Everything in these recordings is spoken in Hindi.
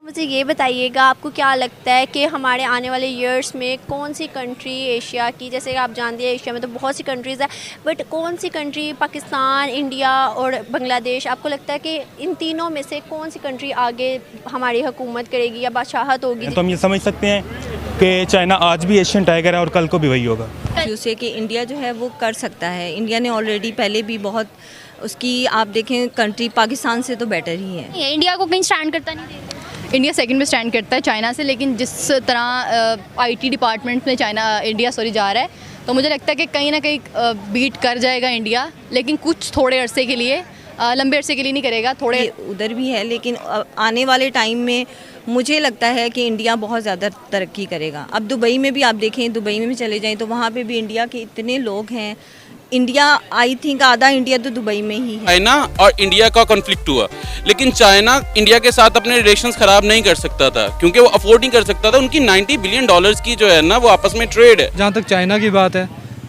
मुझे ये बताइएगा, आपको क्या लगता है कि हमारे आने वाले ईयर्स में कौन सी कंट्री एशिया की, जैसे कि आप जानते हैं एशिया में तो बहुत सी कंट्रीज़ है, बट कौन सी कंट्री, पाकिस्तान, इंडिया और बांग्लादेश, आपको लगता है कि इन तीनों में से कौन सी कंट्री आगे हमारी हुकूमत करेगी या बादशाहत होगी? तो हम ये समझ सकते हैं कि चाइना आज भी एशियन टाइगर है और कल को भी वही होगा। से कि इंडिया जो है वो कर सकता है। इंडिया ने ऑलरेडी पहले भी बहुत उसकी आप देखें कंट्री पाकिस्तान से तो बेटर ही है। इंडिया को कहीं स्टैंड करता नहीं देगा। इंडिया सेकंड में स्टैंड करता है चाइना से, लेकिन जिस तरह आईटी डिपार्टमेंट में इंडिया जा रहा है, तो मुझे लगता है कि कहीं ना कहीं बीट कर जाएगा इंडिया, लेकिन कुछ थोड़े अरसे के लिए, लंबे अरसे के लिए नहीं करेगा। थोड़े उधर भी है, लेकिन आने वाले टाइम में मुझे लगता है कि इंडिया बहुत ज़्यादा तरक्की करेगा। अब दुबई में भी आप देखें, दुबई में भी चले जाएं तो वहाँ पे भी इंडिया के इतने लोग हैं। इंडिया आई थिंक आधा इंडिया तो दुबई में ही है। चाइना और इंडिया का कॉन्फ्लिक्ट हुआ, लेकिन चाइना इंडिया के साथ अपने रिलेशंस खराब नहीं कर सकता था क्योंकि वो अफोर्ड नहीं कर सकता था। उनकी $90 बिलियन की जो है ना वो आपस में ट्रेड है। जहाँ तक चाइना की बात है,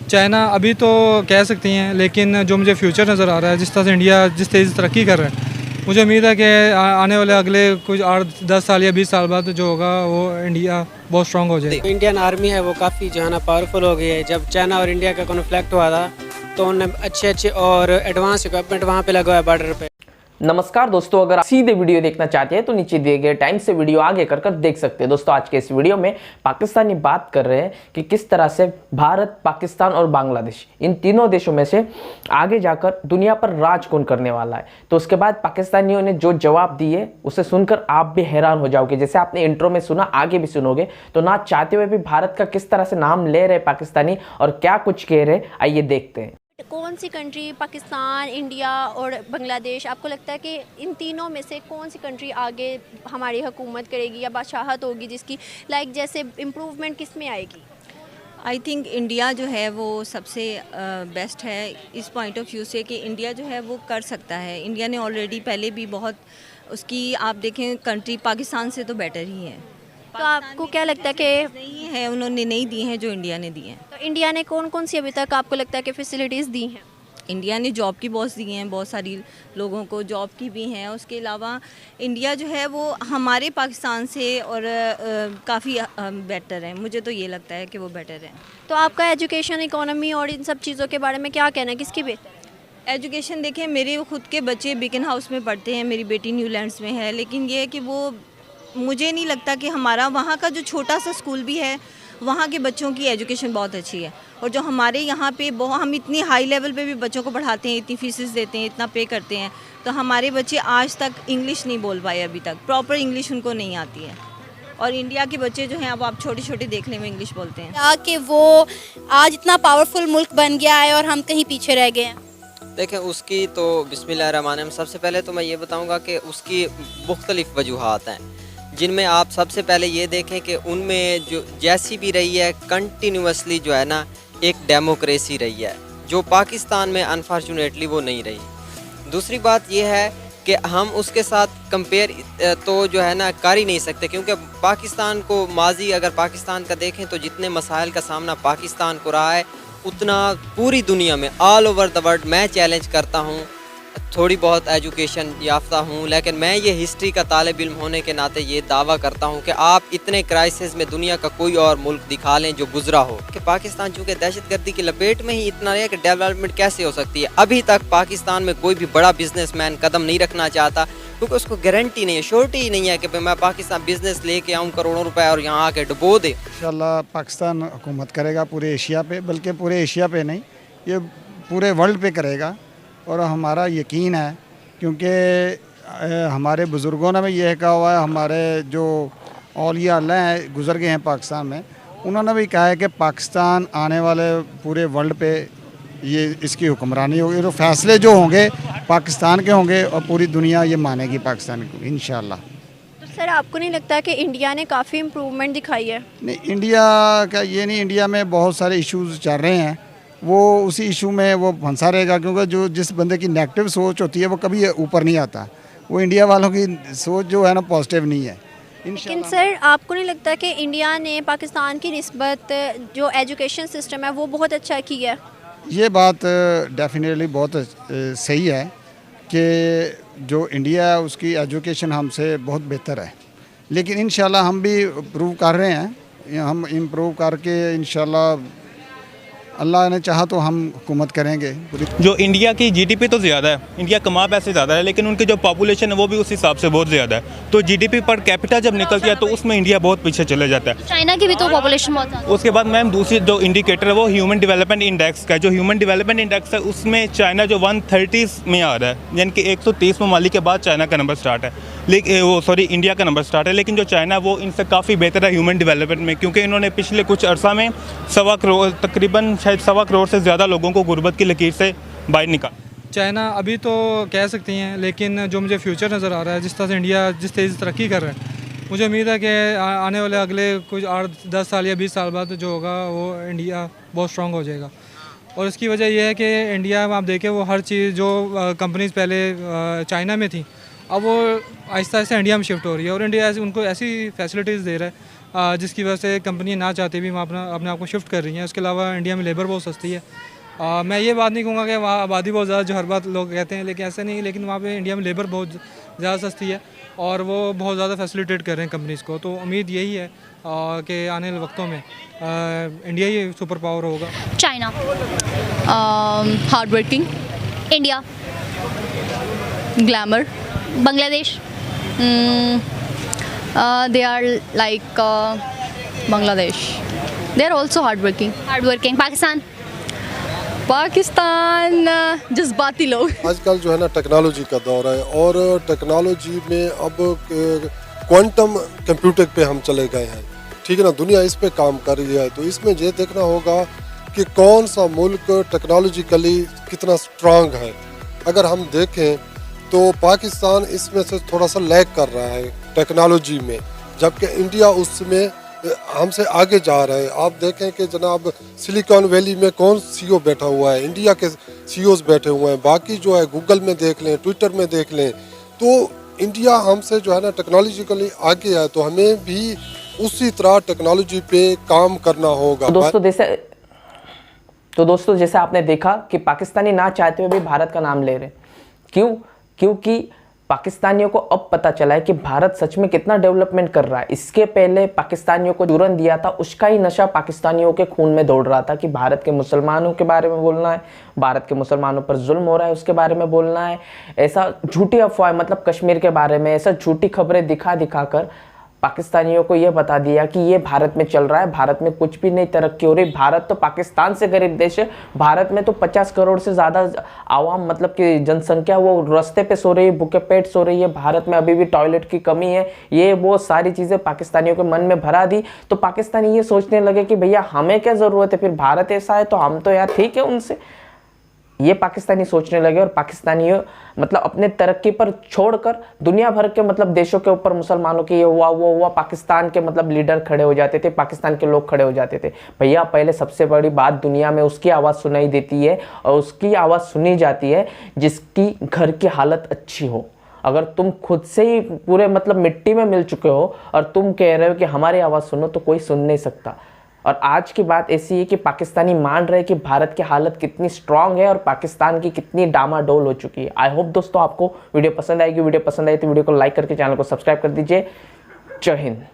चाइना अभी तो कह सकती हैं, लेकिन जो मुझे फ्यूचर नज़र आ रहा है, जिस तरह से इंडिया जिस तेज़ी से तरक्की कर रहा है, मुझे उम्मीद है कि आने वाले अगले कुछ 8-10 साल या 20 साल बाद जो होगा वो इंडिया बहुत स्ट्रांग हो जाएगा। इंडियन आर्मी है वो काफ़ी जो है ना पावरफुल हो गई है। जब चाइना और इंडिया का कॉन्फ्लिक्ट हुआ था तो उन्होंने अच्छे और एडवांस इक्विपमेंट वहाँ पे लगवाया बॉर्डर पे। नमस्कार दोस्तों, अगर आप सीधे वीडियो देखना चाहते हैं तो नीचे दिए गए टाइम से वीडियो आगे कर देख सकते हैं। दोस्तों आज के इस वीडियो में पाकिस्तानी बात कर रहे हैं कि किस तरह से भारत, पाकिस्तान और बांग्लादेश, इन तीनों देशों में से आगे जाकर दुनिया पर राज कौन करने वाला है। तो उसके बाद पाकिस्तानियों ने जो जवाब दिए उसे सुनकर आप भी हैरान हो जाओगे। जैसे आपने इंट्रो में सुना, आगे भी सुनोगे, तो ना चाहते हुए भी भारत का किस तरह से नाम ले रहे पाकिस्तानी और क्या कुछ कह रहे, आइए देखते हैं। कौन सी कंट्री, पाकिस्तान, इंडिया और बांग्लादेश, आपको लगता है कि इन तीनों में से कौन सी कंट्री आगे हमारी हुकूमत करेगी या बादशाहत होगी, जिसकी जैसे इम्प्रूवमेंट किस में आएगी? आई थिंक इंडिया जो है वो सबसे बेस्ट है इस पॉइंट ऑफ व्यू से कि इंडिया जो है वो कर सकता है। इंडिया ने ऑलरेडी पहले भी बहुत उसकी आप देखें कंट्री पाकिस्तान से तो बेटर ही है। तो आपको क्या लगता है कि नहीं है, उन्होंने नहीं दी हैं जो इंडिया ने दी हैं। तो इंडिया ने कौन कौन सी अभी तक आपको लगता है कि फैसिलिटीज़ दी हैं? इंडिया ने जॉब की बहुत दी हैं, बहुत सारी लोगों को जॉब की भी हैं। उसके अलावा इंडिया जो है वो हमारे पाकिस्तान से और काफ़ी बेटर है। मुझे तो ये लगता है कि वो बेटर है। तो आपका एजुकेशन, इकोनॉमी और इन सब चीज़ों के बारे में क्या कहना है, किसकी बेहतर है? एजुकेशन देखें, मेरे खुद के बच्चे बिकन हाउस में पढ़ते हैं, मेरी बेटी न्यूलैंड्स में है, लेकिन ये है कि वो मुझे नहीं लगता कि हमारा वहाँ का जो छोटा सा स्कूल भी है वहाँ के बच्चों की एजुकेशन बहुत अच्छी है। और जो हमारे यहाँ पे हम इतनी हाई लेवल पे भी बच्चों को पढ़ाते हैं, इतनी फीसेस देते हैं, इतना पे करते हैं, तो हमारे बच्चे आज तक इंग्लिश नहीं बोल पाए, अभी तक प्रॉपर इंग्लिश उनको नहीं आती है। और इंडिया के बच्चे जो हैं अब आप छोटे छोटे देखने में इंग्लिश बोलते हैं। कि वो आज इतना पावरफुल मुल्क बन गया है और हम कहीं पीछे रह गए हैं। देखें उसकी तो बिस्मिल्लाहिर्रहमानिर्रहीम, सबसे पहले तो मैं ये बताऊँगा कि उसकी मुख्तलिफ वजूहात हैं, जिनमें आप सबसे पहले ये देखें कि उनमें जो जैसी भी रही है कंटिन्यूसली जो है ना एक डेमोक्रेसी रही है, जो पाकिस्तान में अनफॉर्चुनेटली वो नहीं रही। दूसरी बात ये है कि हम उसके साथ कंपेयर तो जो है ना कर ही नहीं सकते, क्योंकि पाकिस्तान को माजी अगर पाकिस्तान का देखें तो जितने मसाइल का सामना पाकिस्तान को रहा है उतना पूरी दुनिया में ऑल ओवर द वर्ल्ड मैं चैलेंज करता हूँ। थोड़ी बहुत एजुकेशन याफ्ता हूँ, लेकिन मैं ये हिस्ट्री का तालिब इल्म होने के नाते ये दावा करता हूँ कि आप इतने क्राइसिस में दुनिया का कोई और मुल्क दिखा लें जो गुजरा हो। कि पाकिस्तान चूँकि दहशतगर्दी की लपेट में ही इतना है कि डेवलपमेंट कैसे हो सकती है। अभी तक पाकिस्तान में कोई भी बड़ा बिजनेसमैन कदम नहीं रखना चाहता, क्योंकि उसको गारंटी नहीं है, श्योरिटी ही नहीं है कि मैं पाकिस्तान बिजनेस लेके आऊँ करोड़ों रुपए और यहाँ आके डुबो दे। इंशाल्लाह पाकिस्तान हुकूमत करेगा पूरे एशिया पे, बल्कि पूरे एशिया पे नहीं, ये पूरे वर्ल्ड पे करेगा। और हमारा यकीन है, क्योंकि हमारे बुज़ुर्गों ने भी यह कहा हुआ है, हमारे जो औलिया अल्लाह हैं गुज़र गए हैं पाकिस्तान में, उन्होंने भी कहा है कि पाकिस्तान आने वाले पूरे वर्ल्ड पे ये इसकी हुक्मरानी होगी। तो फैसले जो होंगे पाकिस्तान के होंगे और पूरी दुनिया ये मानेगी पाकिस्तान को इंशाल्लाह। तो सर आपको नहीं लगता कि इंडिया ने काफ़ी इम्प्रूवमेंट दिखाई है? नहीं, इंडिया का ये नहीं, इंडिया में बहुत सारे इश्यूज़ चल रहे हैं, वो उसी इशू में वो फंसा रहेगा, क्योंकि जो जिस बंदे की नेगेटिव सोच होती है वो कभी ऊपर नहीं आता। वो इंडिया वालों की सोच जो है ना पॉजिटिव नहीं है। लेकिन सर आपको नहीं लगता कि इंडिया ने पाकिस्तान की निस्बत जो एजुकेशन सिस्टम है वो बहुत अच्छा किया है? ये बात डेफिनेटली बहुत सही है कि जो इंडिया है उसकी एजुकेशन हमसे बहुत बेहतर है, लेकिन इंशाल्लाह हम भी इम्प्रूव कर रहे हैं, हम इम्प्रूव करके इंशाल्लाह अल्लाह ने चाहा तो हम हुकूमत करेंगे। जो इंडिया की जीडीपी तो ज़्यादा है, इंडिया कमा पैसे ज़्यादा है, लेकिन उनकी जो पॉपुलेशन है वो भी उस हिसाब से बहुत ज़्यादा है। तो जीडीपी पर कैपिटा जब निकलती है तो उसमें इंडिया बहुत पीछे चले जाता है। चाइना की भी तो पॉपुलेशन बहुत ज़्यादा। उसके बाद मैम दूसरी जो इंडिकेटर है वो ह्यूमन डेवलपमेंट इंडेक्स का है। जो ह्यूमन डेवलपमेंट इंडेक्स है उसमें चाइना जो 130 में आ रहा है, यानी कि 130 ममालिक के बाद चाइना का नंबर स्टार्ट है, लेकिन वो इंडिया का नंबर स्टार्ट है। लेकिन जो चाइना है वो इनसे काफ़ी बेहतर है ह्यूमन डेवलपमेंट में, क्योंकि इन्होंने पिछले कुछ अर्सा में तकरीबन शायद 1.25 करोड़ से ज़्यादा लोगों को गुर्बत की लकीर से बाहर निकाला। चाइना अभी तो कह सकती हैं, लेकिन जो मुझे फ्यूचर नज़र आ रहा है, जिस तरह से इंडिया जिस तेज़ी से तरक्की कर रहा है, मुझे उम्मीद है कि आने वाले अगले कुछ 8-10 साल या 20 साल बाद जो होगा वो इंडिया बहुत स्ट्रॉन्ग हो जाएगा। और इसकी वजह यह है कि इंडिया में आप देखें वो हर चीज़ जो कंपनीज़ पहले चाइना में थी, अब वो आहिस्ता आहिस्ता इंडिया में शिफ्ट हो रही है, और इंडिया उनको ऐसी फैसिलिटीज़ दे रहा है जिसकी वजह से कंपनी ना चाहते भी वहाँ अपने आप को शिफ्ट कर रही हैं। उसके अलावा इंडिया में लेबर बहुत सस्ती है। मैं ये बात नहीं कहूँगा कि वहाँ आबादी बहुत ज़्यादा, जो हर बात लोग कहते हैं, लेकिन ऐसा नहीं, लेकिन वहाँ पे इंडिया में लेबर बहुत ज़्यादा सस्ती है और वो बहुत ज़्यादा फैसिलिटेट कर रहे हैं कंपनीज़ को। तो उम्मीद यही है कि आने वाले वक्तों में इंडिया ही सुपर पावर होगा। China, hard working. India, glamour. Bangladesh, they are like Bangladesh. They are also hardworking. Pakistan, Pakistan जज्बाती लोग। आजकल जो है ना टेक्नोलॉजी का दौर है, और टेक्नोलॉजी में अब क्वांटम कंप्यूटर पे हम चले गए हैं, ठीक है ना। दुनिया इस पे काम कर रही है, तो इसमें ये देखना होगा कि कौन सा मुल्क टेक्नोलॉजिकली कितना स्ट्रांग है। अगर हम देखें तो पाकिस्तान इसमें से थोड़ा सा लैग कर रहा है टेक्नोलॉजी में, जबकि इंडिया उसमें हमसे आगे जा रहा है। आप देखें कि जनाब सिलिकॉन वैली में कौन सीईओ बैठा हुआ है, इंडिया के सीईओज बैठे हुए हैं। बाकी जो है गूगल में देख लें, ट्विटर में देख लें, तो इंडिया हमसे जो है ना टेक्नोलॉजिकली आगे है, तो हमें भी उसी तरह टेक्नोलॉजी पे काम करना होगा। दोस्तों जैसे आपने देखा कि पाकिस्तानी ना चाहते हुए भी भारत का नाम ले रहे। क्योंकि पाकिस्तानियों को अब पता चला है कि भारत सच में कितना डेवलपमेंट कर रहा है। इसके पहले पाकिस्तानियों को जुर्म दिया था, उसका ही नशा पाकिस्तानियों के खून में दौड़ रहा था कि भारत के मुसलमानों के बारे में बोलना है, भारत के मुसलमानों पर जुल्म हो रहा है उसके बारे में बोलना है। ऐसा झूठी अफवाह, मतलब कश्मीर के बारे में ऐसा झूठी खबरें दिखा कर पाकिस्तानियों को यह बता दिया कि ये भारत में चल रहा है, भारत में कुछ भी नहीं तरक्की हो रही। भारत तो पाकिस्तान से गरीब देश है, भारत में तो 50 करोड़ से ज़्यादा आवाम, मतलब कि जनसंख्या वो रास्ते पे सो रही है, भूखे पेट सो रही है, भारत में अभी भी टॉयलेट की कमी है। ये वो सारी चीज़ें पाकिस्तानियों के मन में भरा दी, तो पाकिस्तानी ये सोचने लगे कि भैया हमें क्या ज़रूरत है, फिर भारत ऐसा है तो हम तो यार ठीक है उनसे। ये पाकिस्तानी सोचने लगे, और पाकिस्तानी मतलब अपने तरक्की पर छोड़कर दुनिया भर के मतलब देशों के ऊपर मुसलमानों के ये हुआ वो हुआ, पाकिस्तान के मतलब लीडर खड़े हो जाते थे, पाकिस्तान के लोग खड़े हो जाते थे। भैया पहले सबसे बड़ी बात, दुनिया में उसकी आवाज़ सुनाई देती है और उसकी आवाज़ सुनी जाती है जिसकी घर की हालत अच्छी हो। अगर तुम खुद से ही पूरे मतलब मिट्टी में मिल चुके हो और तुम कह रहे हो कि हमारी आवाज़ सुनो, तो कोई सुन नहीं सकता। और आज की बात ऐसी है कि पाकिस्तानी मान रहे हैं कि भारत की हालत कितनी स्ट्रांग है और पाकिस्तान की कितनी डामाडोल हो चुकी है। आई होप दोस्तों आपको वीडियो पसंद आएगी। वीडियो पसंद आई तो वीडियो को लाइक करके चैनल को सब्सक्राइब कर दीजिए। जय हिंद।